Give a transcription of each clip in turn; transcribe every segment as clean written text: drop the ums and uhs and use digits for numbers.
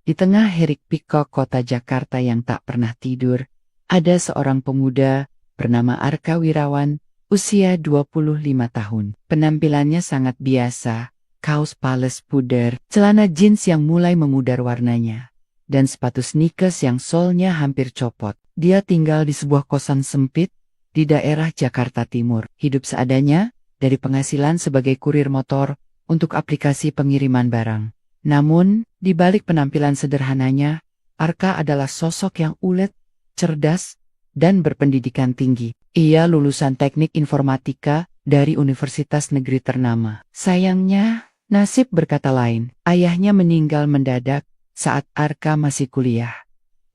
Di tengah hiruk-pikuk kota Jakarta yang tak pernah tidur, ada seorang pemuda bernama Arka Wirawan, usia 25 tahun. Penampilannya sangat biasa, kaos pales pudar, celana jeans yang mulai memudar warnanya, dan sepatu sneakers yang solnya hampir copot. Dia tinggal di sebuah kosan sempit di daerah Jakarta Timur. Hidup seadanya dari penghasilan sebagai kurir motor untuk aplikasi pengiriman barang. Namun, di balik penampilan sederhananya, Arka adalah sosok yang ulet, cerdas, dan berpendidikan tinggi. Ia lulusan teknik informatika dari universitas negeri ternama. Sayangnya, nasib berkata lain. Ayahnya meninggal mendadak saat Arka masih kuliah,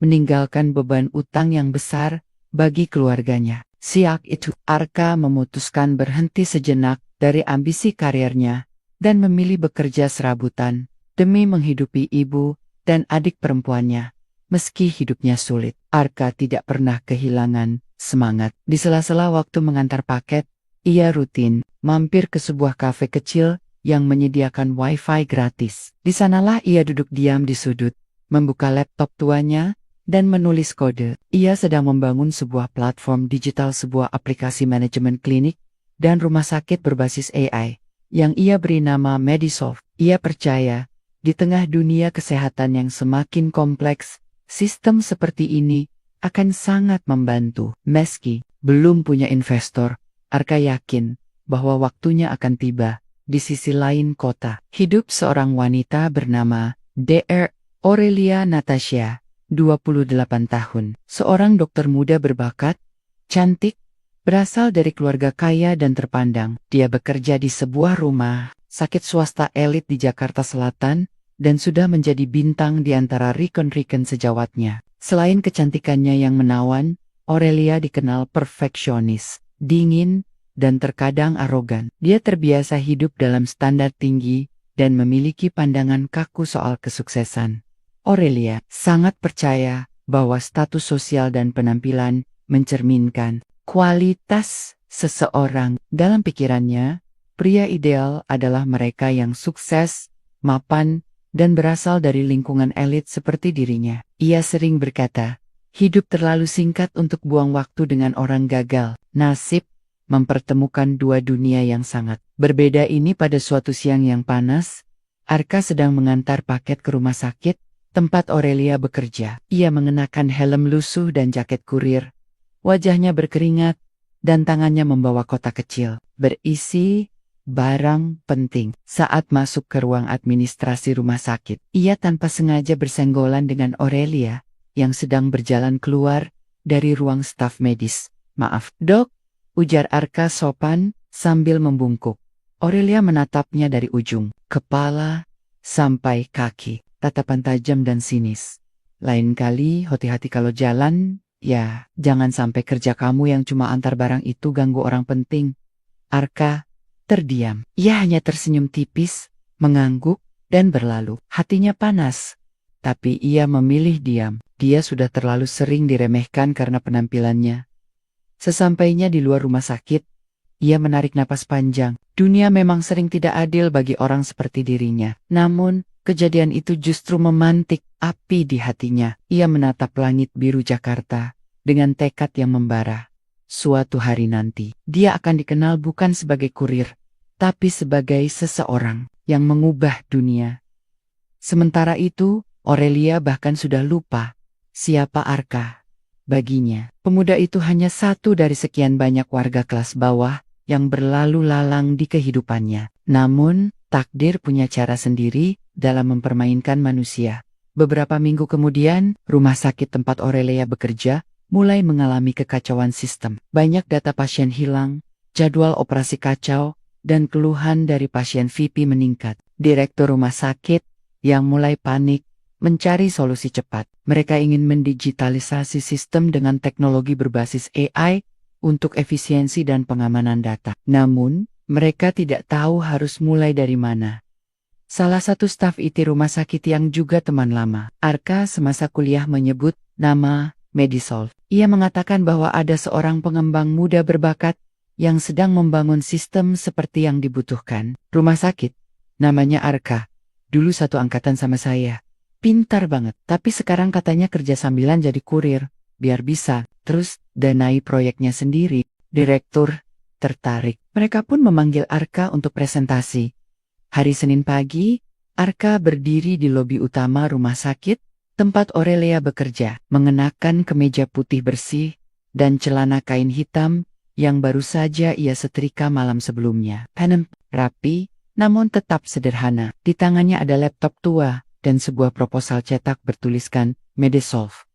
meninggalkan beban utang yang besar bagi keluarganya. Siang itu, Arka memutuskan berhenti sejenak dari ambisi karirnya dan memilih bekerja serabutan demi menghidupi ibu dan adik perempuannya. Meski hidupnya sulit, Arka tidak pernah kehilangan semangat. Di sela-sela waktu mengantar paket, ia rutin mampir ke sebuah kafe kecil yang menyediakan wifi gratis. Di sanalah ia duduk diam di sudut, membuka laptop tuanya, dan menulis kode. Ia sedang membangun sebuah platform digital, sebuah aplikasi manajemen klinik dan rumah sakit berbasis AI, yang ia beri nama Medisolve. Ia percaya, di tengah dunia kesehatan yang semakin kompleks, sistem seperti ini akan sangat membantu. Meski belum punya investor, Arka yakin bahwa waktunya akan tiba. Di sisi lain kota, hidup seorang wanita bernama Dr. Aurelia Natasha, 28 tahun. Seorang dokter muda berbakat, cantik, berasal dari keluarga kaya dan terpandang. Dia bekerja di sebuah rumah sakit swasta elit di Jakarta Selatan, dan sudah menjadi bintang di antara rekan-rekan sejawatnya. Selain kecantikannya yang menawan, Aurelia dikenal perfeksionis, dingin, dan terkadang arogan. Dia terbiasa hidup dalam standar tinggi dan memiliki pandangan kaku soal kesuksesan. Aurelia sangat percaya bahwa status sosial dan penampilan mencerminkan kualitas seseorang. Dalam pikirannya, pria ideal adalah mereka yang sukses, mapan, dan berasal dari lingkungan elit seperti dirinya. Ia sering berkata, hidup terlalu singkat untuk buang waktu dengan orang gagal. Nasib mempertemukan dua dunia yang sangat berbeda ini. Pada suatu siang yang panas, Arka sedang mengantar paket ke rumah sakit tempat Aurelia bekerja. Ia mengenakan helm lusuh dan jaket kurir. Wajahnya berkeringat, dan tangannya membawa kotak kecil berisi barang penting. Saat masuk ke ruang administrasi rumah sakit, ia tanpa sengaja bersenggolan dengan Aurelia yang sedang berjalan keluar dari ruang staf medis. Maaf, dok, ujar Arka sopan sambil membungkuk. Aurelia menatapnya dari ujung kepala sampai kaki, tatapan tajam dan sinis. Lain kali hati-hati kalau jalan, ya jangan sampai kerja kamu yang cuma antar barang itu ganggu orang penting. Arka terdiam. Ia hanya tersenyum tipis, mengangguk, dan berlalu. Hatinya panas. Tapi ia memilih diam. Dia sudah terlalu sering diremehkan karena penampilannya. Sesampainya di luar rumah sakit, ia menarik napas panjang. Dunia memang sering tidak adil bagi orang seperti dirinya. Namun, kejadian itu justru memantik api di hatinya. Ia menatap langit biru Jakarta dengan tekad yang membara. Suatu hari nanti, dia akan dikenal bukan sebagai kurir, tapi sebagai seseorang yang mengubah dunia. Sementara itu, Aurelia bahkan sudah lupa siapa Arka. Baginya, pemuda itu hanya satu dari sekian banyak warga kelas bawah yang berlalu lalang di kehidupannya. Namun, takdir punya cara sendiri dalam mempermainkan manusia. Beberapa minggu kemudian, rumah sakit tempat Aurelia bekerja mulai mengalami kekacauan sistem. Banyak data pasien hilang, jadwal operasi kacau, dan keluhan dari pasien VIP meningkat. Direktur rumah sakit yang mulai panik mencari solusi cepat. Mereka ingin mendigitalisasi sistem dengan teknologi berbasis AI untuk efisiensi dan pengamanan data. Namun, mereka tidak tahu harus mulai dari mana. Salah satu staf IT rumah sakit yang juga teman lama Arka semasa kuliah menyebut nama Medisolve. Ia mengatakan bahwa ada seorang pengembang muda berbakat yang sedang membangun sistem seperti yang dibutuhkan. Rumah sakit, namanya Arka, dulu satu angkatan sama saya. Pintar banget. Tapi sekarang katanya kerja sambilan jadi kurir, biar bisa terus danai proyeknya sendiri. Direktur tertarik. Mereka pun memanggil Arka untuk presentasi. Hari Senin pagi, Arka berdiri di lobi utama rumah sakit, tempat Aurelia bekerja, mengenakan kemeja putih bersih dan celana kain hitam yang baru saja ia setrika malam sebelumnya. Panem, rapi, namun tetap sederhana. Di tangannya ada laptop tua dan sebuah proposal cetak bertuliskan Medisolve.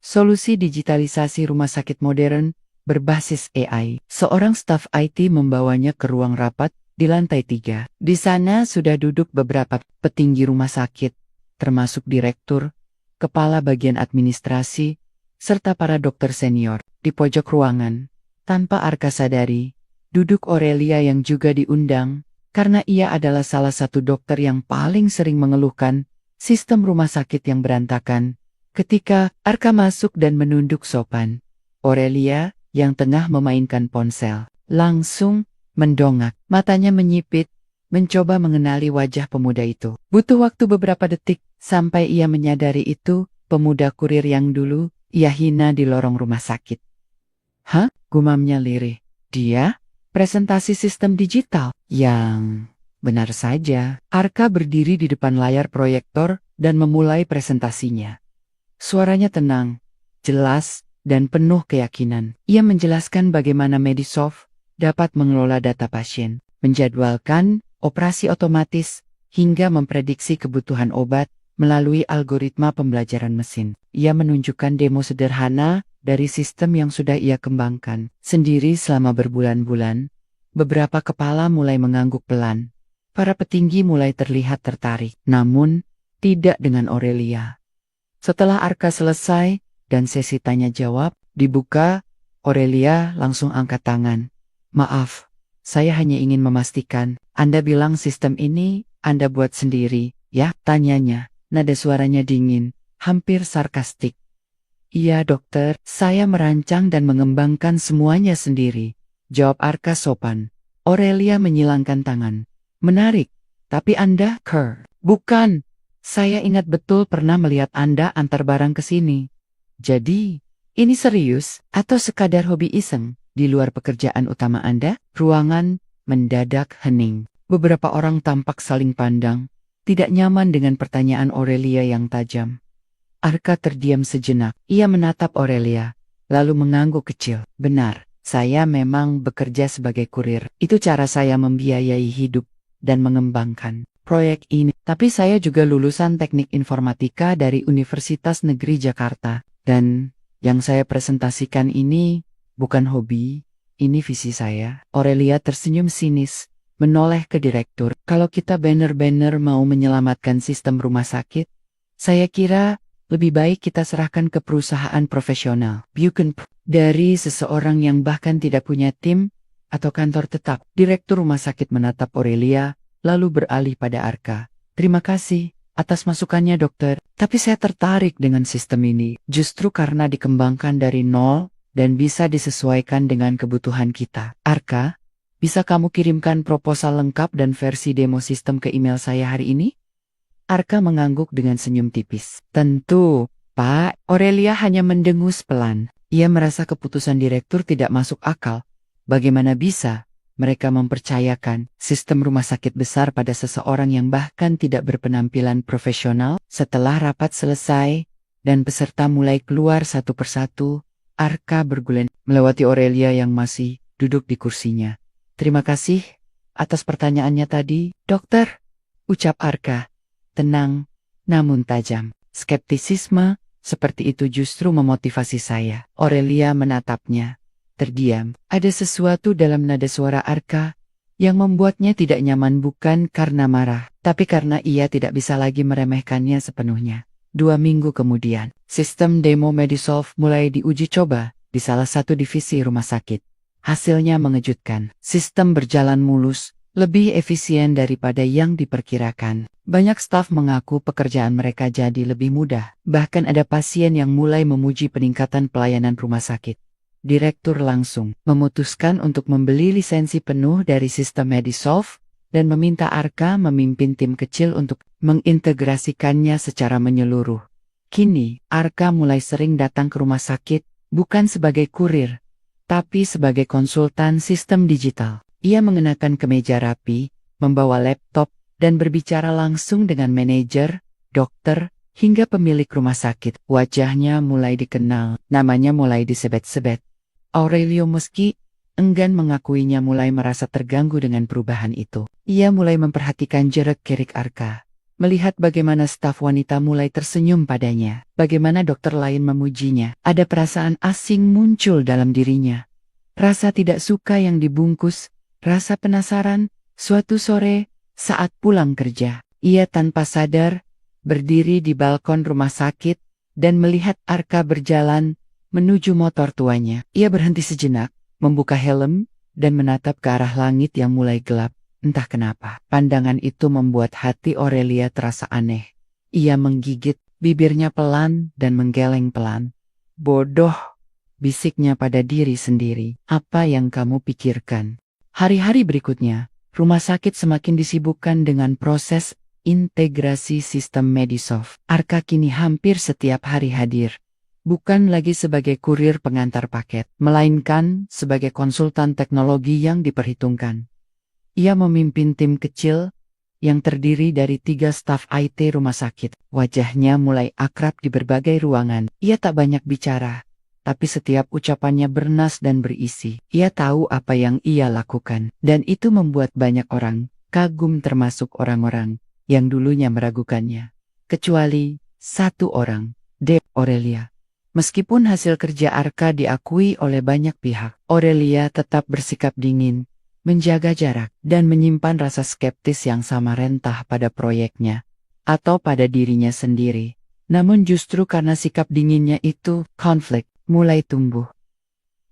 Solusi digitalisasi rumah sakit modern berbasis AI. Seorang staf IT membawanya ke ruang rapat di lantai 3. Di sana sudah duduk beberapa petinggi rumah sakit, termasuk direktur, kepala bagian administrasi, serta para dokter senior. Di pojok ruangan, tanpa Arka sadari, duduk Aurelia yang juga diundang, karena ia adalah salah satu dokter yang paling sering mengeluhkan sistem rumah sakit yang berantakan. Ketika Arka masuk dan menunduk sopan, Aurelia yang tengah memainkan ponsel langsung mendongak, matanya menyipit, mencoba mengenali wajah pemuda itu. Butuh waktu beberapa detik sampai ia menyadari itu pemuda kurir yang dulu ia hina di lorong rumah sakit. Hah? Gumamnya lirih. Dia? Presentasi sistem digital? Yang benar saja. Arka berdiri di depan layar proyektor dan memulai presentasinya. Suaranya tenang, jelas, dan penuh keyakinan. Ia menjelaskan bagaimana Medisolve dapat mengelola data pasien, menjadwalkan operasi otomatis, hingga memprediksi kebutuhan obat melalui algoritma pembelajaran mesin. Ia menunjukkan demo sederhana dari sistem yang sudah ia kembangkan sendiri selama berbulan-bulan. Beberapa kepala mulai mengangguk pelan. Para petinggi mulai terlihat tertarik, namun tidak dengan Aurelia. Setelah Arka selesai dan sesi tanya jawab dibuka, Aurelia langsung angkat tangan. Maaf, saya hanya ingin memastikan, Anda bilang sistem ini Anda buat sendiri, ya? Tanyanya, nada suaranya dingin, hampir sarkastik. Iya dokter, saya merancang dan mengembangkan semuanya sendiri, jawab Arka sopan. Aurelia menyilangkan tangan. Menarik, tapi Anda, bukan. Saya ingat betul pernah melihat Anda antar barang ke sini. Jadi, ini serius atau sekadar hobi iseng? Di luar pekerjaan utama Anda? Ruangan mendadak hening. Beberapa orang tampak saling pandang, tidak nyaman dengan pertanyaan Aurelia yang tajam. Arka terdiam sejenak. Ia menatap Aurelia, lalu mengangguk kecil. Benar, saya memang bekerja sebagai kurir. Itu cara saya membiayai hidup dan mengembangkan proyek ini. Tapi saya juga lulusan teknik informatika dari Universitas Negeri Jakarta. Dan yang saya presentasikan ini bukan hobi, ini visi saya. Aurelia tersenyum sinis, menoleh ke direktur. Kalau kita benar-benar mau menyelamatkan sistem rumah sakit, saya kira lebih baik kita serahkan ke perusahaan profesional. Bukan dari seseorang yang bahkan tidak punya tim atau kantor tetap. Direktur rumah sakit menatap Aurelia, lalu beralih pada Arka. Terima kasih atas masukannya dokter, tapi saya tertarik dengan sistem ini justru karena dikembangkan dari nol dan bisa disesuaikan dengan kebutuhan kita. Arka, bisa kamu kirimkan proposal lengkap dan versi demo sistem ke email saya hari ini? Arka mengangguk dengan senyum tipis. Tentu, Pak. Aurelia hanya mendengus pelan. Ia merasa keputusan direktur tidak masuk akal. Bagaimana bisa mereka mempercayakan sistem rumah sakit besar pada seseorang yang bahkan tidak berpenampilan profesional? Setelah rapat selesai dan peserta mulai keluar satu persatu, Arka bergulen melewati Aurelia yang masih duduk di kursinya. Terima kasih atas pertanyaannya tadi, dokter, ucap Arka. Tenang, namun tajam. Skeptisisme seperti itu justru memotivasi saya. Aurelia menatapnya. Terdiam. Ada sesuatu dalam nada suara Arka yang membuatnya tidak nyaman, bukan karena marah, tapi karena ia tidak bisa lagi meremehkannya sepenuhnya. 2 minggu kemudian, sistem demo Medisolve mulai diuji coba di salah satu divisi rumah sakit. Hasilnya mengejutkan. Sistem berjalan mulus, lebih efisien daripada yang diperkirakan. Banyak staf mengaku pekerjaan mereka jadi lebih mudah. Bahkan ada pasien yang mulai memuji peningkatan pelayanan rumah sakit. Direktur langsung memutuskan untuk membeli lisensi penuh dari sistem Medisolve dan meminta Arka memimpin tim kecil untuk mengintegrasikannya secara menyeluruh. Kini, Arka mulai sering datang ke rumah sakit, bukan sebagai kurir, tapi sebagai konsultan sistem digital. Ia mengenakan kemeja rapi, membawa laptop, dan berbicara langsung dengan manajer, dokter, hingga pemilik rumah sakit. Wajahnya mulai dikenal, namanya mulai disebet-sebet. Aurelio meski enggan mengakuinya mulai merasa terganggu dengan perubahan itu. Ia mulai memperhatikan gerak-gerik Arka. Melihat bagaimana staf wanita mulai tersenyum padanya. Bagaimana dokter lain memujinya. Ada perasaan asing muncul dalam dirinya. Rasa tidak suka yang dibungkus. Rasa penasaran. Suatu sore, saat pulang kerja, ia tanpa sadar berdiri di balkon rumah sakit dan melihat Arka berjalan menuju motor tuanya. Ia berhenti sejenak, membuka helm, dan menatap ke arah langit yang mulai gelap. Entah kenapa, pandangan itu membuat hati Aurelia terasa aneh. Ia menggigit bibirnya pelan dan menggeleng pelan. Bodoh, bisiknya pada diri sendiri. Apa yang kamu pikirkan? Hari-hari berikutnya, rumah sakit semakin disibukkan dengan proses integrasi sistem Medisoft. Arka kini hampir setiap hari hadir. Bukan lagi sebagai kurir pengantar paket, melainkan sebagai konsultan teknologi yang diperhitungkan. Ia memimpin tim kecil yang terdiri dari 3 staf IT rumah sakit. Wajahnya mulai akrab di berbagai ruangan. Ia tak banyak bicara, tapi setiap ucapannya bernas dan berisi. Ia tahu apa yang ia lakukan, dan itu membuat banyak orang kagum, termasuk orang-orang yang dulunya meragukannya. Kecuali satu orang, Deb Aurelia. Meskipun hasil kerja Arka diakui oleh banyak pihak, Aurelia tetap bersikap dingin, menjaga jarak, dan menyimpan rasa skeptis yang sama rentah pada proyeknya, atau pada dirinya sendiri. Namun justru karena sikap dinginnya itu, konflik mulai tumbuh.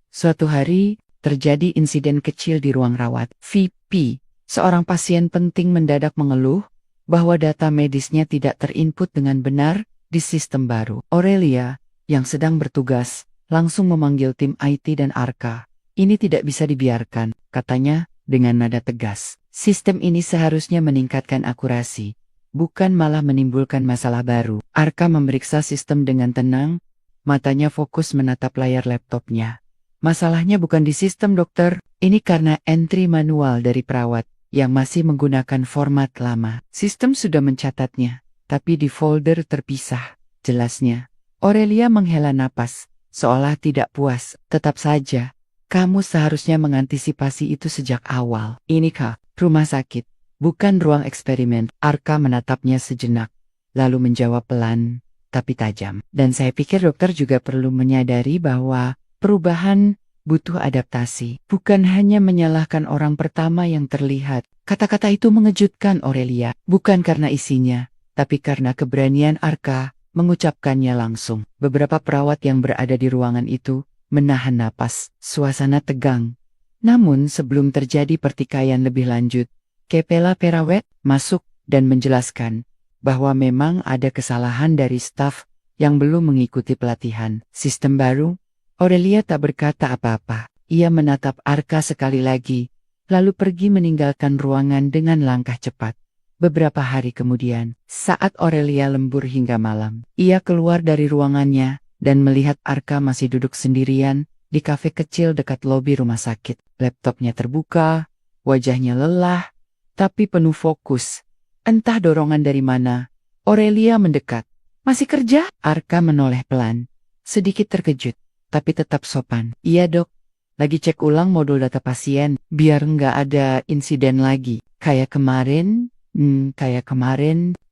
Suatu hari, terjadi insiden kecil di ruang rawat. VIP, seorang pasien penting mendadak mengeluh bahwa data medisnya tidak terinput dengan benar di sistem baru. Aurelia, yang sedang bertugas, langsung memanggil tim IT dan Arka. Ini tidak bisa dibiarkan, katanya dengan nada tegas. Sistem ini seharusnya meningkatkan akurasi, bukan malah menimbulkan masalah baru. Arka memeriksa sistem dengan tenang, matanya fokus menatap layar laptopnya. Masalahnya bukan di sistem, dokter. Ini karena entry manual dari perawat yang masih menggunakan format lama. Sistem sudah mencatatnya, tapi di folder terpisah, jelasnya. Aurelia menghela napas, seolah tidak puas. Tetap saja, kamu seharusnya mengantisipasi itu sejak awal. Ini kah, rumah sakit, bukan ruang eksperimen. Arka menatapnya sejenak, lalu menjawab pelan, tapi tajam. Dan saya pikir dokter juga perlu menyadari bahwa perubahan butuh adaptasi. Bukan hanya menyalahkan orang pertama yang terlihat. Kata-kata itu mengejutkan Aurelia, bukan karena isinya, tapi karena keberanian Arka mengucapkannya langsung. Beberapa perawat yang berada di ruangan itu menahan napas, suasana tegang. Namun sebelum terjadi pertikaian lebih lanjut, Kepala Perawat masuk dan menjelaskan bahwa memang ada kesalahan dari staf yang belum mengikuti pelatihan sistem baru. Aurelia tak berkata apa-apa. Ia menatap Arka sekali lagi, lalu pergi meninggalkan ruangan dengan langkah cepat. Beberapa hari kemudian, saat Aurelia lembur hingga malam, ia keluar dari ruangannya dan melihat Arka masih duduk sendirian di kafe kecil dekat lobi rumah sakit. Laptopnya terbuka, wajahnya lelah, tapi penuh fokus. Entah dorongan dari mana, Aurelia mendekat. Masih kerja? Arka menoleh pelan, sedikit terkejut, tapi tetap sopan. Iya dok, lagi cek ulang modul data pasien, biar nggak ada insiden lagi. Kayak kemarin,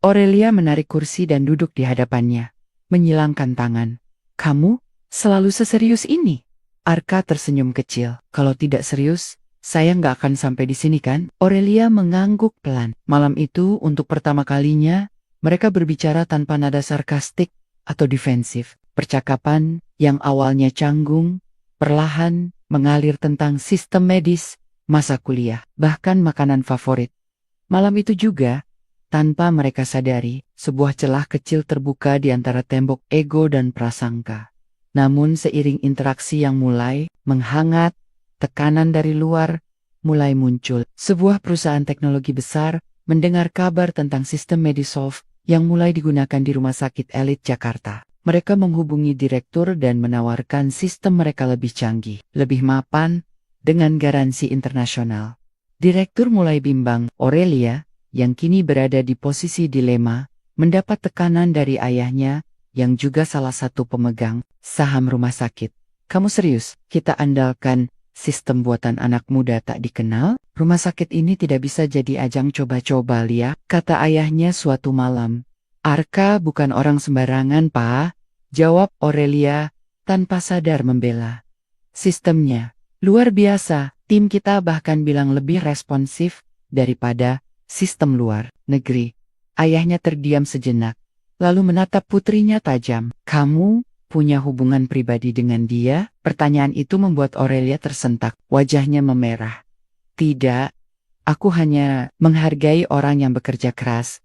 Aurelia menarik kursi dan duduk di hadapannya, menyilangkan tangan. Kamu selalu seserius ini? Arka tersenyum kecil. Kalau tidak serius, saya nggak akan sampai di sini kan? Aurelia mengangguk pelan. Malam itu untuk pertama kalinya, mereka berbicara tanpa nada sarkastik atau defensif. Percakapan yang awalnya canggung, perlahan mengalir tentang sistem medis, masa kuliah, bahkan makanan favorit. Malam itu juga, tanpa mereka sadari, sebuah celah kecil terbuka di antara tembok ego dan prasangka. Namun seiring interaksi yang mulai menghangat, tekanan dari luar mulai muncul. Sebuah perusahaan teknologi besar mendengar kabar tentang sistem Medisolv yang mulai digunakan di rumah sakit elit Jakarta. Mereka menghubungi direktur dan menawarkan sistem mereka lebih canggih, lebih mapan, dengan garansi internasional. Direktur mulai bimbang. Aurelia, yang kini berada di posisi dilema, mendapat tekanan dari ayahnya, yang juga salah satu pemegang saham rumah sakit. Kamu serius? Kita andalkan sistem buatan anak muda tak dikenal? Rumah sakit ini tidak bisa jadi ajang coba-coba, Lia, kata ayahnya suatu malam. Arka bukan orang sembarangan, Pak, jawab Aurelia tanpa sadar membela. Sistemnya luar biasa, tim kita bahkan bilang lebih responsif daripada sistem luar negeri. Ayahnya terdiam sejenak, lalu menatap putrinya tajam. Kamu punya hubungan pribadi dengan dia? Pertanyaan itu membuat Aurelia tersentak, wajahnya memerah. Tidak, aku hanya menghargai orang yang bekerja keras.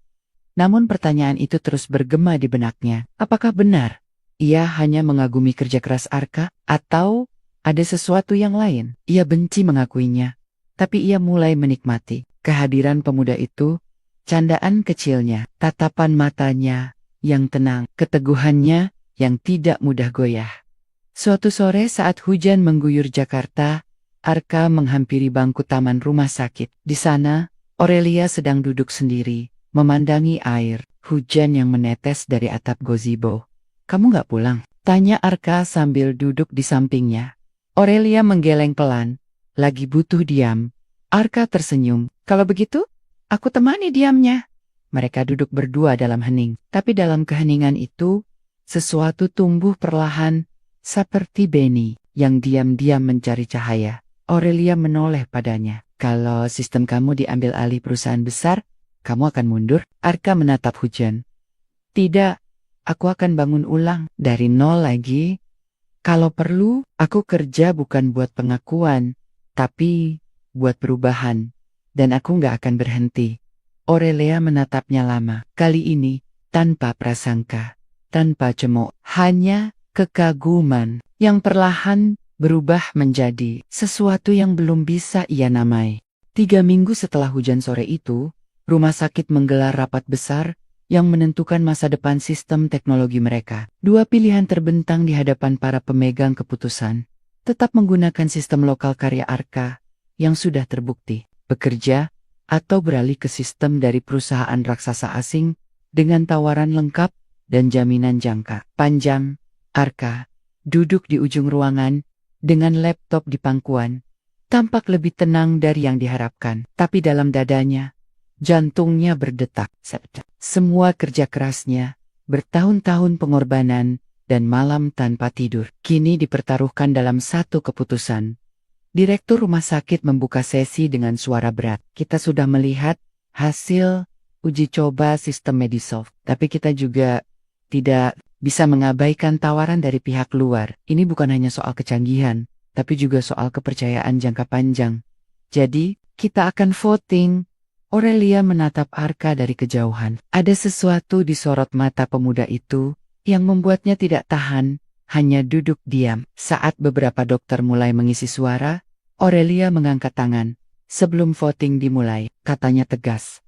Namun pertanyaan itu terus bergema di benaknya. Apakah benar ia hanya mengagumi kerja keras Arka, atau ada sesuatu yang lain? Ia benci mengakuinya, tapi ia mulai menikmati kehadiran pemuda itu, candaan kecilnya, tatapan matanya yang tenang, keteguhannya yang tidak mudah goyah. Suatu sore saat hujan mengguyur Jakarta, Arka menghampiri bangku taman rumah sakit. Di sana, Aurelia sedang duduk sendiri, memandangi air hujan yang menetes dari atap gazebo. Kamu gak pulang? Tanya Arka sambil duduk di sampingnya. Aurelia menggeleng pelan. Lagi butuh diam. Arka tersenyum. Kalau begitu, aku temani diamnya. Mereka duduk berdua dalam hening. Tapi dalam keheningan itu, sesuatu tumbuh perlahan, seperti benih yang diam-diam mencari cahaya. Aurelia menoleh padanya. Kalau sistem kamu diambil alih perusahaan besar, kamu akan mundur? Arka menatap hujan. Tidak, aku akan bangun ulang dari nol lagi. Kalau perlu, aku kerja bukan buat pengakuan, tapi buat perubahan. Dan aku nggak akan berhenti. Aurelia menatapnya lama. Kali ini, tanpa prasangka, tanpa cemooh, hanya kekaguman yang perlahan berubah menjadi sesuatu yang belum bisa ia namai. 3 minggu setelah hujan sore itu, rumah sakit menggelar rapat besar yang menentukan masa depan sistem teknologi mereka. 2 pilihan terbentang di hadapan para pemegang keputusan. Tetap menggunakan sistem lokal karya Arka yang sudah terbukti bekerja, atau beralih ke sistem dari perusahaan raksasa asing dengan tawaran lengkap dan jaminan jangka panjang. Arka duduk di ujung ruangan dengan laptop di pangkuan. Tampak lebih tenang dari yang diharapkan, tapi dalam dadanya, jantungnya berdetak. Semua kerja kerasnya, bertahun-tahun pengorbanan, dan malam tanpa tidur, kini dipertaruhkan dalam satu keputusan. Direktur rumah sakit membuka sesi dengan suara berat. Kita sudah melihat hasil uji coba sistem Medisolv, tapi kita juga tidak bisa mengabaikan tawaran dari pihak luar. Ini bukan hanya soal kecanggihan, tapi juga soal kepercayaan jangka panjang. Jadi, kita akan voting. Aurelia menatap Arka dari kejauhan. Ada sesuatu di sorot mata pemuda itu yang membuatnya tidak tahan, hanya duduk diam. Saat beberapa dokter mulai mengisi suara, Aurelia mengangkat tangan. Sebelum voting dimulai, katanya tegas.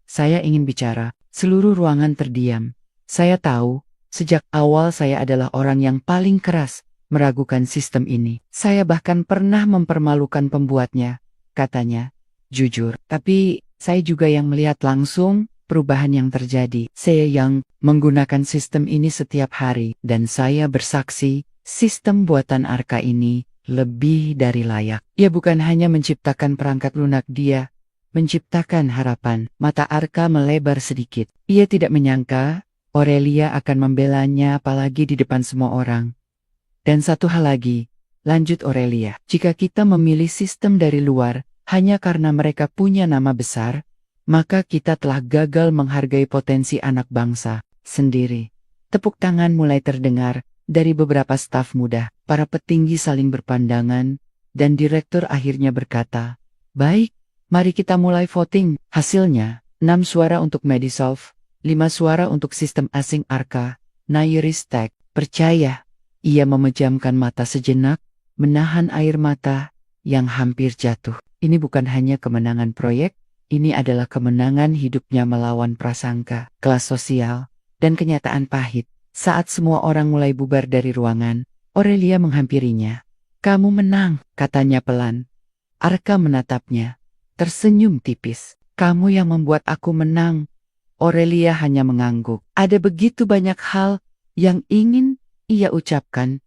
Saya ingin bicara. Seluruh ruangan terdiam. Saya tahu, sejak awal saya adalah orang yang paling keras meragukan sistem ini. Saya bahkan pernah mempermalukan pembuatnya, katanya. Jujur, tapi saya juga yang melihat langsung perubahan yang terjadi. Saya yang menggunakan sistem ini setiap hari, dan saya bersaksi, sistem buatan Arka ini lebih dari layak. Ia bukan hanya menciptakan perangkat lunak, dia menciptakan harapan. Mata Arka melebar sedikit. Ia tidak menyangka Aurelia akan membelanya, apalagi di depan semua orang. Dan satu hal lagi, lanjut Aurelia, jika kita memilih sistem dari luar hanya karena mereka punya nama besar, maka kita telah gagal menghargai potensi anak bangsa sendiri. Tepuk tangan mulai terdengar dari beberapa staf muda. Para petinggi saling berpandangan, dan direktur akhirnya berkata, baik, mari kita mulai voting. Hasilnya, 6 suara untuk Medisolv, 5 suara untuk sistem asing Arka. Nairistek percaya. Ia memejamkan mata sejenak, menahan air mata yang hampir jatuh. Ini bukan hanya kemenangan proyek, ini adalah kemenangan hidupnya melawan prasangka, kelas sosial, dan kenyataan pahit. Saat semua orang mulai bubar dari ruangan, Aurelia menghampirinya. "Kamu menang," katanya pelan. Arka menatapnya, tersenyum tipis. "Kamu yang membuat aku menang." Aurelia hanya mengangguk. Ada begitu banyak hal yang ingin ia ucapkan,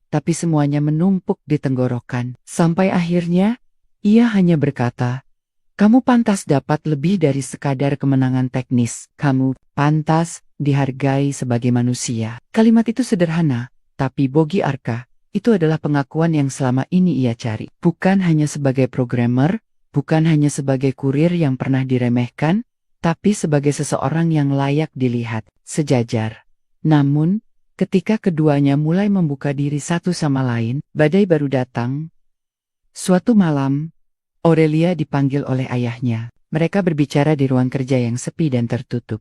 tapi semuanya menumpuk di tenggorokan. Sampai akhirnya, ia hanya berkata, "Kamu pantas dapat lebih dari sekadar kemenangan teknis. Kamu pantas dihargai sebagai manusia." Kalimat itu sederhana, tapi bagi Arka, itu adalah pengakuan yang selama ini ia cari. Bukan hanya sebagai programmer, bukan hanya sebagai kurir yang pernah diremehkan, tapi sebagai seseorang yang layak dilihat, sejajar. Namun, ketika keduanya mulai membuka diri satu sama lain, badai baru datang. Suatu malam, Aurelia dipanggil oleh ayahnya. Mereka berbicara di ruang kerja yang sepi dan tertutup.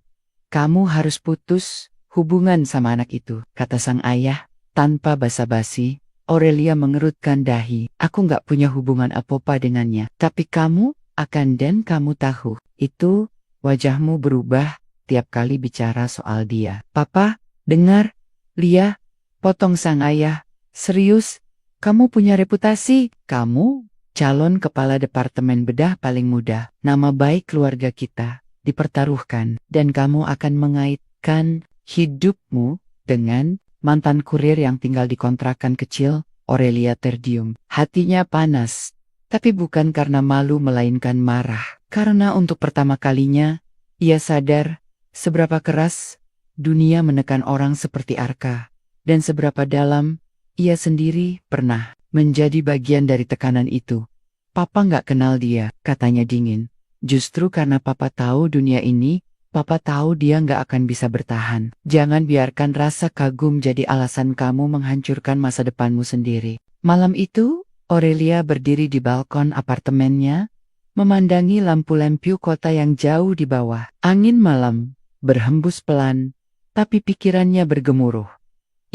"Kamu harus putus hubungan sama anak itu," kata sang ayah. Tanpa basa-basi, Aurelia mengerutkan dahi. "Aku nggak punya hubungan apa-apa dengannya. Tapi kamu akan, dan kamu tahu. Itu, wajahmu berubah tiap kali bicara soal dia." "Papa, dengar." "Lia," potong sang ayah. "Serius? Kamu punya reputasi. Kamu calon kepala departemen bedah paling muda. Nama baik keluarga kita dipertaruhkan. Dan kamu akan mengaitkan hidupmu dengan mantan kurir yang tinggal di kontrakan kecil." Aurelia terdiam. Hatinya panas. Tapi bukan karena malu melainkan marah. Karena untuk pertama kalinya, ia sadar seberapa keras dunia menekan orang seperti Arka. Dan seberapa dalam ia sendiri pernah menjadi bagian dari tekanan itu. "Papa nggak kenal dia," katanya dingin. "Justru karena Papa tahu dunia ini, Papa tahu dia nggak akan bisa bertahan. Jangan biarkan rasa kagum jadi alasan kamu menghancurkan masa depanmu sendiri." Malam itu, Aurelia berdiri di balkon apartemennya, memandangi lampu-lampu kota yang jauh di bawah. Angin malam berhembus pelan, tapi pikirannya bergemuruh.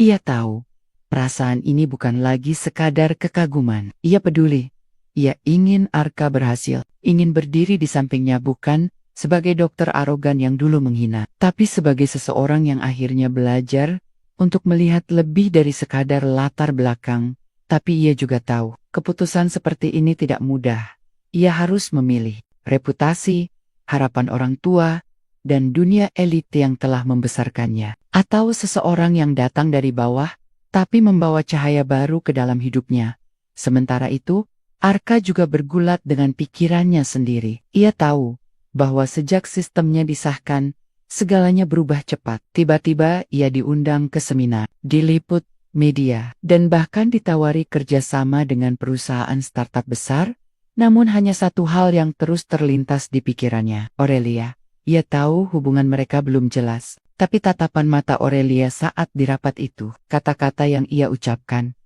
Ia tahu, perasaan ini bukan lagi sekadar kekaguman. Ia peduli. Ia ingin Arka berhasil, ingin berdiri di sampingnya bukan sebagai dokter arogan yang dulu menghina, tapi sebagai seseorang yang akhirnya belajar untuk melihat lebih dari sekadar latar belakang. Tapi ia juga tahu, keputusan seperti ini tidak mudah. Ia harus memilih reputasi, harapan orang tua, dan dunia elit yang telah membesarkannya. Atau seseorang yang datang dari bawah, tapi membawa cahaya baru ke dalam hidupnya. Sementara itu, Arka juga bergulat dengan pikirannya sendiri. Ia tahu bahwa sejak sistemnya disahkan, segalanya berubah cepat. Tiba-tiba ia diundang ke seminar, diliput media, dan bahkan ditawari kerjasama dengan perusahaan startup besar. Namun hanya satu hal yang terus terlintas di pikirannya, Aurelia. Ia tahu hubungan mereka belum jelas, tapi tatapan mata Aurelia saat di rapat itu, kata-kata yang ia ucapkan,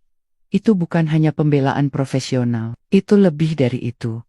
itu bukan hanya pembelaan profesional, itu lebih dari itu.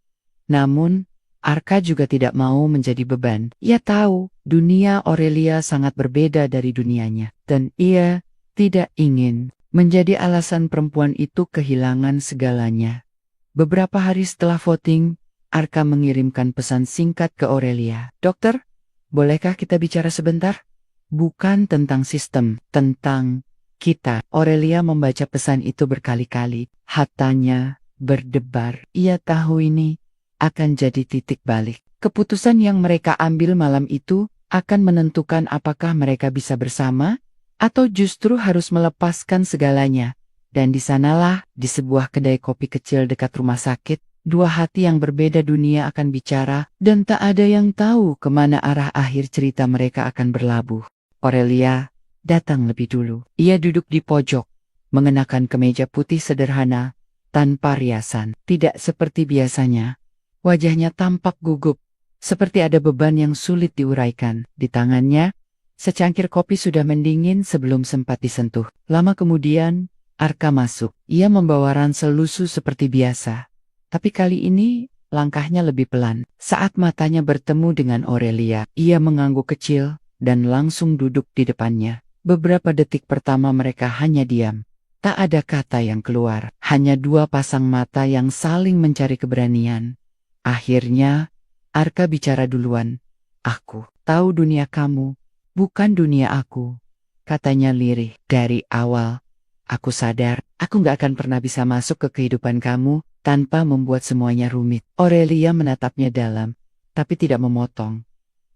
Namun, Arka juga tidak mau menjadi beban. Ia tahu dunia Aurelia sangat berbeda dari dunianya, dan ia tidak ingin menjadi alasan perempuan itu kehilangan segalanya. Beberapa hari setelah voting, Arka mengirimkan pesan singkat ke Aurelia. "Dokter, bolehkah kita bicara sebentar?" "Bukan tentang sistem, tentang kita." Aurelia membaca pesan itu berkali-kali. Hatanya berdebar. Ia tahu ini akan jadi titik balik. Keputusan yang mereka ambil malam itu akan menentukan apakah mereka bisa bersama, atau justru harus melepaskan segalanya. Dan di sanalah, di sebuah kedai kopi kecil dekat rumah sakit, dua hati yang berbeda dunia akan bicara, dan tak ada yang tahu kemana arah akhir cerita mereka akan berlabuh. Aurelia datang lebih dulu. Ia duduk di pojok, mengenakan kemeja putih sederhana, tanpa riasan. Tidak seperti biasanya. Wajahnya tampak gugup, seperti ada beban yang sulit diuraikan. Di tangannya, secangkir kopi sudah mendingin sebelum sempat disentuh. Lama kemudian, Arka masuk. Ia membawa ransel lusuh seperti biasa. Tapi kali ini, langkahnya lebih pelan. Saat matanya bertemu dengan Aurelia, ia mengangguk kecil, dan langsung duduk di depannya. Beberapa detik pertama mereka hanya diam. Tak ada kata yang keluar, hanya dua pasang mata yang saling mencari keberanian. Akhirnya, Arka bicara duluan. Aku tahu dunia kamu, bukan dunia aku, katanya lirih. Dari awal, aku sadar, aku gak akan pernah bisa masuk ke kehidupan kamu tanpa membuat semuanya rumit. Aurelia menatapnya dalam, tapi tidak memotong.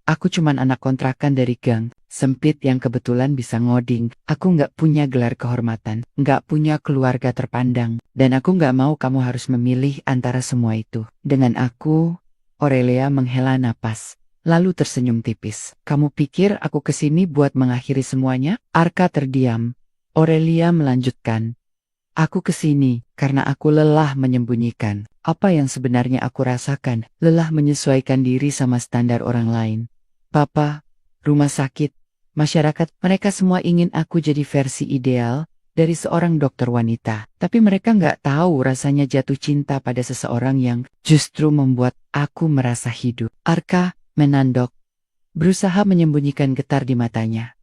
Aku cuman anak kontrakan dari gang sempit yang kebetulan bisa ngoding. Aku nggak punya gelar kehormatan, nggak punya keluarga terpandang, dan aku nggak mau kamu harus memilih antara semua itu. Dengan aku, Aurelia menghela napas, lalu tersenyum tipis. Kamu pikir aku kesini buat mengakhiri semuanya? Arka terdiam. Aurelia melanjutkan. Aku kesini karena aku lelah menyembunyikan apa yang sebenarnya aku rasakan, lelah menyesuaikan diri sama standar orang lain. Papa, rumah sakit, masyarakat, mereka semua ingin aku jadi versi ideal dari seorang dokter wanita. Tapi mereka nggak tahu rasanya jatuh cinta pada seseorang yang justru membuat aku merasa hidup. Arka menandok, berusaha menyembunyikan getar di matanya.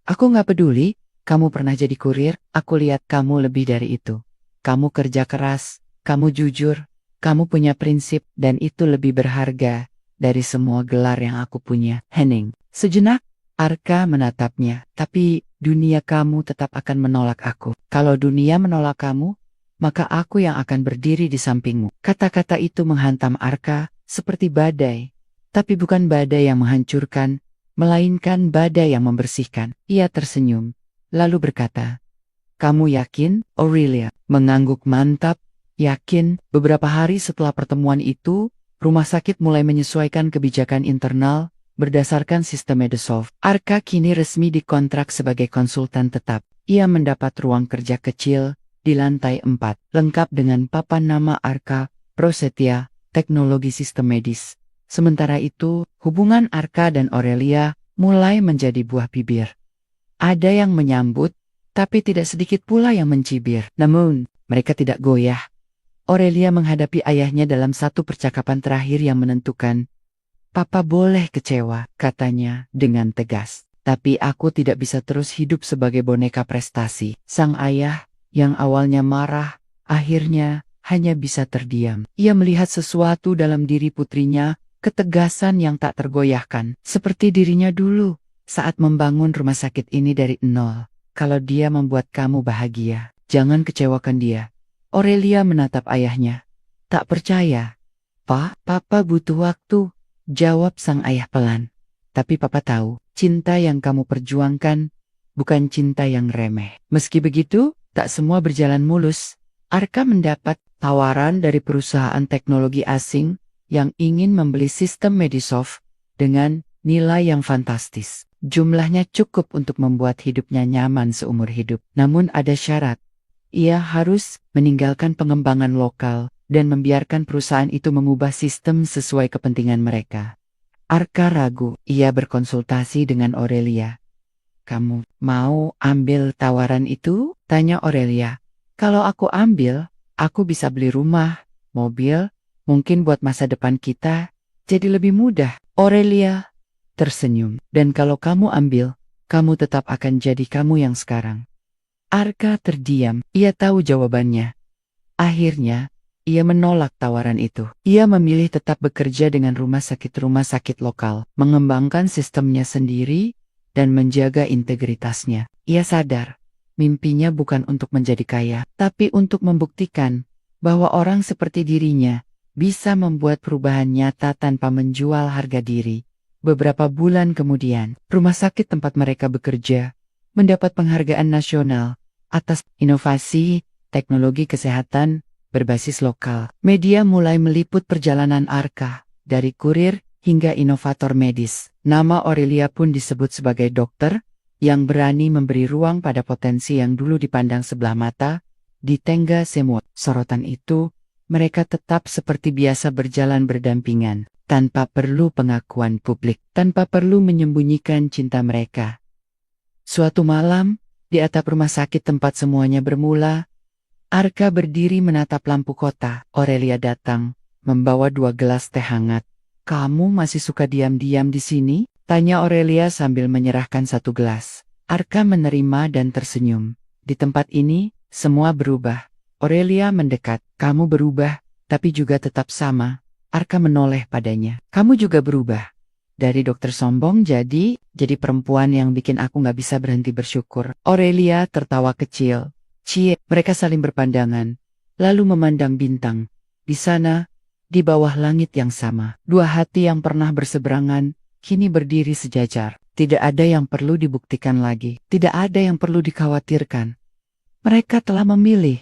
Aku nggak peduli, kamu pernah jadi kurir, aku lihat kamu lebih dari itu. Kamu kerja keras, kamu jujur, kamu punya prinsip, dan itu lebih berharga dari semua gelar yang aku punya. Hening. Sejenak, Arka menatapnya. Tapi dunia kamu tetap akan menolak aku. Kalau dunia menolak kamu, maka aku yang akan berdiri di sampingmu. Kata-kata itu menghantam Arka seperti badai. Tapi bukan badai yang menghancurkan, melainkan badai yang membersihkan. Ia tersenyum, lalu berkata, "Kamu yakin, Aurelia?" Mengangguk mantap. Yakin. Beberapa hari setelah pertemuan itu, rumah sakit mulai menyesuaikan kebijakan internal berdasarkan sistem Medesoft. Arka kini resmi dikontrak sebagai konsultan tetap. Ia mendapat ruang kerja kecil di lantai 4, lengkap dengan papan nama Arka Prasetya, teknologi sistem medis. Sementara itu, hubungan Arka dan Aurelia mulai menjadi buah bibir. Ada yang menyambut, tapi tidak sedikit pula yang mencibir. Namun, mereka tidak goyah. Aurelia menghadapi ayahnya dalam satu percakapan terakhir yang menentukan. Papa boleh kecewa, katanya dengan tegas. Tapi aku tidak bisa terus hidup sebagai boneka prestasi. Sang ayah, yang awalnya marah, akhirnya hanya bisa terdiam. Ia melihat sesuatu dalam diri putrinya, ketegasan yang tak tergoyahkan. Seperti dirinya dulu, saat membangun rumah sakit ini dari nol. Kalau dia membuat kamu bahagia, jangan kecewakan dia. Aurelia menatap ayahnya. Tak percaya. Pak, Papa butuh waktu, jawab sang ayah pelan. Tapi Papa tahu, cinta yang kamu perjuangkan bukan cinta yang remeh. Meski begitu, tak semua berjalan mulus. Arka mendapat tawaran dari perusahaan teknologi asing yang ingin membeli sistem Medesoft dengan nilai yang fantastis. Jumlahnya cukup untuk membuat hidupnya nyaman seumur hidup. Namun ada syarat. Ia harus meninggalkan pengembangan lokal dan membiarkan perusahaan itu mengubah sistem sesuai kepentingan mereka. Arka ragu. Ia berkonsultasi dengan Aurelia. Kamu mau ambil tawaran itu? Tanya Aurelia. Kalau aku ambil, aku bisa beli rumah, mobil, mungkin buat masa depan kita jadi lebih mudah. Aurelia tersenyum. Dan kalau kamu ambil, kamu tetap akan jadi kamu yang sekarang. Arka terdiam. Ia tahu jawabannya. Akhirnya, ia menolak tawaran itu. Ia memilih tetap bekerja dengan rumah sakit lokal, mengembangkan sistemnya sendiri, dan menjaga integritasnya. Ia sadar, mimpinya bukan untuk menjadi kaya, tapi untuk membuktikan bahwa orang seperti dirinya bisa membuat perubahan nyata tanpa menjual harga diri. Beberapa bulan kemudian, rumah sakit tempat mereka bekerja mendapat penghargaan nasional atas inovasi teknologi kesehatan berbasis lokal. Media mulai meliput perjalanan Arka, dari kurir hingga inovator medis. Nama Aurelia pun disebut sebagai dokter yang berani memberi ruang pada potensi yang dulu dipandang sebelah mata, di tengah semua sorotan itu, mereka tetap seperti biasa berjalan berdampingan, tanpa perlu pengakuan publik, tanpa perlu menyembunyikan cinta mereka. Suatu malam, di atap rumah sakit tempat semuanya bermula, Arka berdiri menatap lampu kota. Aurelia datang, membawa 2 gelas teh hangat. Kamu masih suka diam-diam di sini? Tanya Aurelia sambil menyerahkan 1 gelas. Arka menerima dan tersenyum. Di tempat ini, semua berubah. Aurelia mendekat. Kamu berubah, tapi juga tetap sama. Arka menoleh padanya. Kamu juga berubah. Dari dokter sombong jadi perempuan yang bikin aku gak bisa berhenti bersyukur. Aurelia tertawa kecil. Cie, mereka saling berpandangan. Lalu memandang bintang. Di sana, di bawah langit yang sama. Dua hati yang pernah berseberangan, kini berdiri sejajar. Tidak ada yang perlu dibuktikan lagi. Tidak ada yang perlu dikhawatirkan. Mereka telah memilih.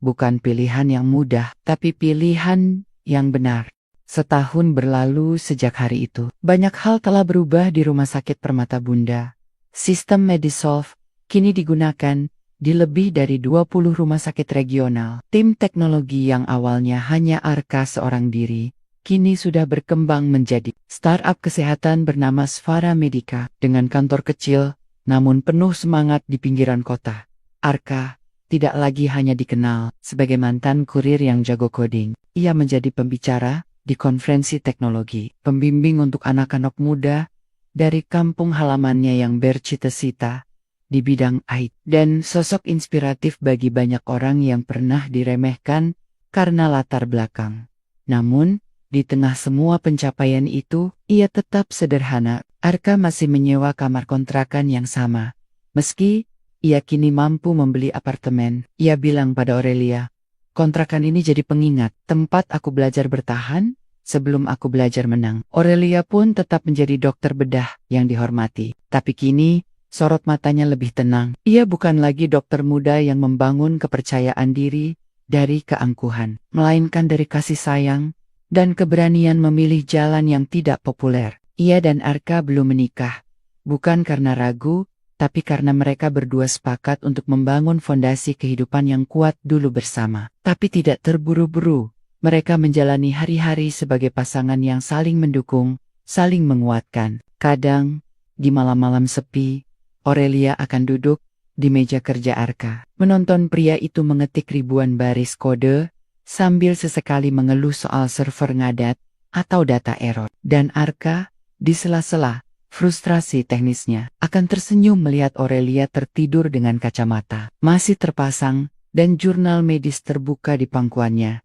Bukan pilihan yang mudah, tapi pilihan yang benar. Setahun berlalu sejak hari itu. Banyak hal telah berubah di Rumah Sakit Permata Bunda. Sistem Medisolve kini digunakan di lebih dari 20 rumah sakit regional. Tim teknologi yang awalnya hanya Arka seorang diri, kini sudah berkembang menjadi startup kesehatan bernama Sfara Medica. Dengan kantor kecil, namun penuh semangat di pinggiran kota. Arka tidak lagi hanya dikenal sebagai mantan kurir yang jago coding. Ia menjadi pembicara di konferensi teknologi, pembimbing untuk anak-anak muda dari kampung halamannya yang bercita-cita di bidang IT, dan sosok inspiratif bagi banyak orang yang pernah diremehkan karena latar belakang. Namun, di tengah semua pencapaian itu, ia tetap sederhana. Arka masih menyewa kamar kontrakan yang sama. Meski ia kini mampu membeli apartemen, ia bilang pada Aurelia, kontrakan ini jadi pengingat, tempat aku belajar bertahan, sebelum aku belajar menang. Aurelia pun tetap menjadi dokter bedah yang dihormati. Tapi kini, sorot matanya lebih tenang. Ia bukan lagi dokter muda yang membangun kepercayaan diri dari keangkuhan, melainkan dari kasih sayang dan keberanian memilih jalan yang tidak populer. Ia dan Arka belum menikah, bukan karena ragu, tapi karena mereka berdua sepakat untuk membangun fondasi kehidupan yang kuat dulu bersama. Tapi tidak terburu-buru, mereka menjalani hari-hari sebagai pasangan yang saling mendukung, saling menguatkan. Kadang, di malam-malam sepi, Aurelia akan duduk di meja kerja Arka, menonton pria itu mengetik ribuan baris kode, sambil sesekali mengeluh soal server ngadat atau data error. Dan Arka, di sela-sela frustrasi teknisnya, akan tersenyum melihat Aurelia tertidur dengan kacamata masih terpasang dan jurnal medis terbuka di pangkuannya.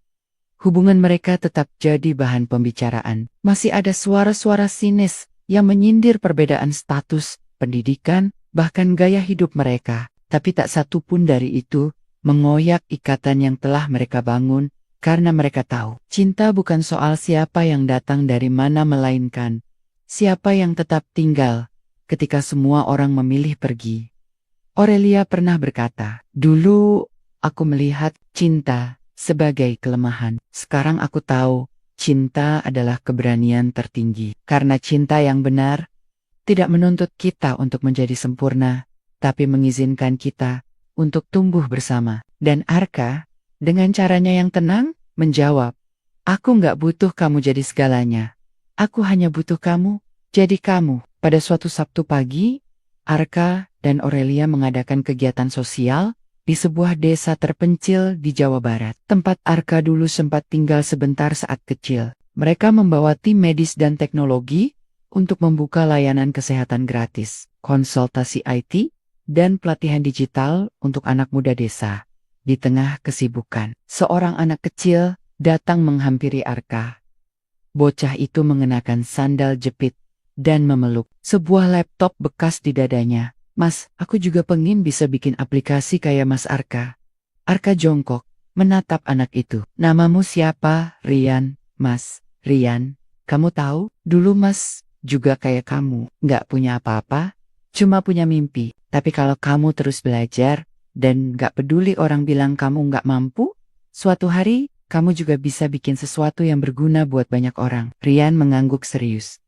Hubungan mereka tetap jadi bahan pembicaraan. Masih ada suara-suara sinis yang menyindir perbedaan status, pendidikan, bahkan gaya hidup mereka. Tapi tak satu pun dari itu mengoyak ikatan yang telah mereka bangun, karena mereka tahu cinta bukan soal siapa yang datang dari mana, melainkan siapa yang tetap tinggal ketika semua orang memilih pergi. Aurelia pernah berkata, dulu aku melihat cinta sebagai kelemahan. Sekarang aku tahu cinta adalah keberanian tertinggi. Karena cinta yang benar tidak menuntut kita untuk menjadi sempurna, tapi mengizinkan kita untuk tumbuh bersama. Dan Arka, dengan caranya yang tenang, menjawab, aku nggak butuh kamu jadi segalanya. Aku hanya butuh kamu, jadi kamu. Pada suatu Sabtu pagi, Arka dan Aurelia mengadakan kegiatan sosial di sebuah desa terpencil di Jawa Barat. Tempat Arka dulu sempat tinggal sebentar saat kecil. Mereka membawa tim medis dan teknologi untuk membuka layanan kesehatan gratis, konsultasi IT, dan pelatihan digital untuk anak muda desa. Di tengah kesibukan, seorang anak kecil datang menghampiri Arka. Bocah itu mengenakan sandal jepit dan memeluk sebuah laptop bekas di dadanya. Mas, aku juga pengen bisa bikin aplikasi kayak Mas Arka. Arka jongkok, menatap anak itu. Namamu siapa? Rian. Mas, Rian. Kamu tahu, dulu Mas juga kayak kamu. Nggak punya apa-apa, cuma punya mimpi. Tapi kalau kamu terus belajar, dan nggak peduli orang bilang kamu nggak mampu, suatu hari, kamu juga bisa bikin sesuatu yang berguna buat banyak orang. Rian mengangguk serius.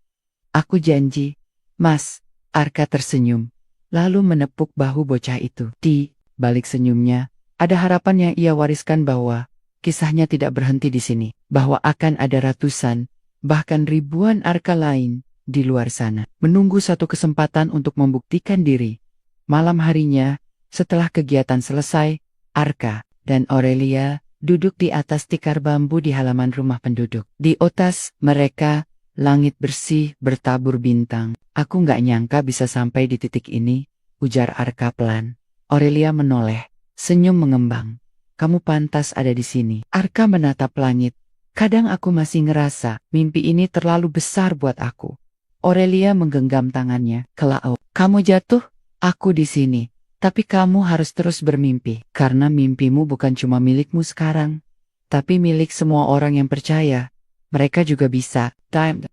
Aku janji, Mas. Arka tersenyum, lalu menepuk bahu bocah itu. Di balik senyumnya, ada harapan yang ia wariskan bahwa kisahnya tidak berhenti di sini. Bahwa akan ada ratusan, bahkan ribuan Arka lain di luar sana, menunggu satu kesempatan untuk membuktikan diri. Malam harinya, setelah kegiatan selesai, Arka dan Aurelia duduk di atas tikar bambu di halaman rumah penduduk. Di atas mereka, langit bersih bertabur bintang. Aku nggak nyangka bisa sampai di titik ini, ujar Arka pelan. Aurelia menoleh, senyum mengembang. Kamu pantas ada di sini. Arka menatap langit, Kadang aku masih ngerasa mimpi ini terlalu besar buat aku. Aurelia menggenggam tangannya. Kalau kamu jatuh, aku di sini. Tapi kamu harus terus bermimpi. Karena mimpimu bukan cuma milikmu sekarang, tapi milik semua orang yang percaya. Mereka juga bisa.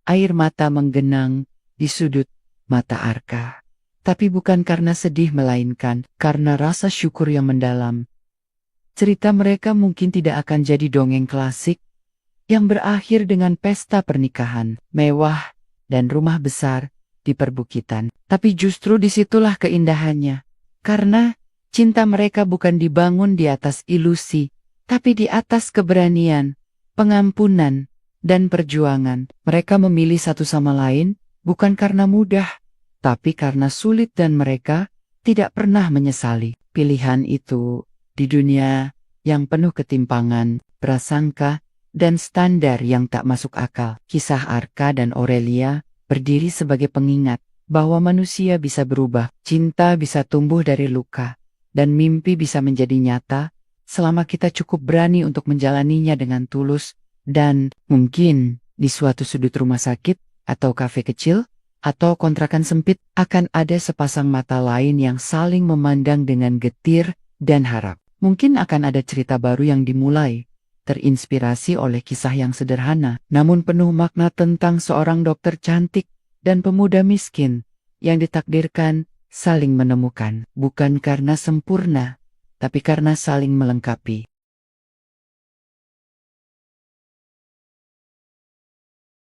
Air mata menggenang di sudut mata Arka. Tapi bukan karena sedih melainkan karena rasa syukur yang mendalam. Cerita mereka mungkin tidak akan jadi dongeng klasik yang berakhir dengan pesta pernikahan mewah dan rumah besar di perbukitan. Tapi justru disitulah keindahannya. Karena cinta mereka bukan dibangun di atas ilusi, tapi di atas keberanian, pengampunan, dan perjuangan. Mereka memilih satu sama lain bukan karena mudah, tapi karena sulit dan mereka tidak pernah menyesali pilihan itu di dunia yang penuh ketimpangan, prasangka, dan standar yang tak masuk akal. Kisah Arka dan Aurelia berdiri sebagai pengingat bahwa manusia bisa berubah, cinta bisa tumbuh dari luka, dan mimpi bisa menjadi nyata selama kita cukup berani untuk menjalaninya dengan tulus. Dan mungkin di suatu sudut rumah sakit, atau kafe kecil, atau kontrakan sempit akan ada sepasang mata lain yang saling memandang dengan getir dan harap. Mungkin akan ada cerita baru yang dimulai, terinspirasi oleh kisah yang sederhana, namun penuh makna tentang seorang dokter cantik dan pemuda miskin yang ditakdirkan saling menemukan, bukan karena sempurna, tapi karena saling melengkapi.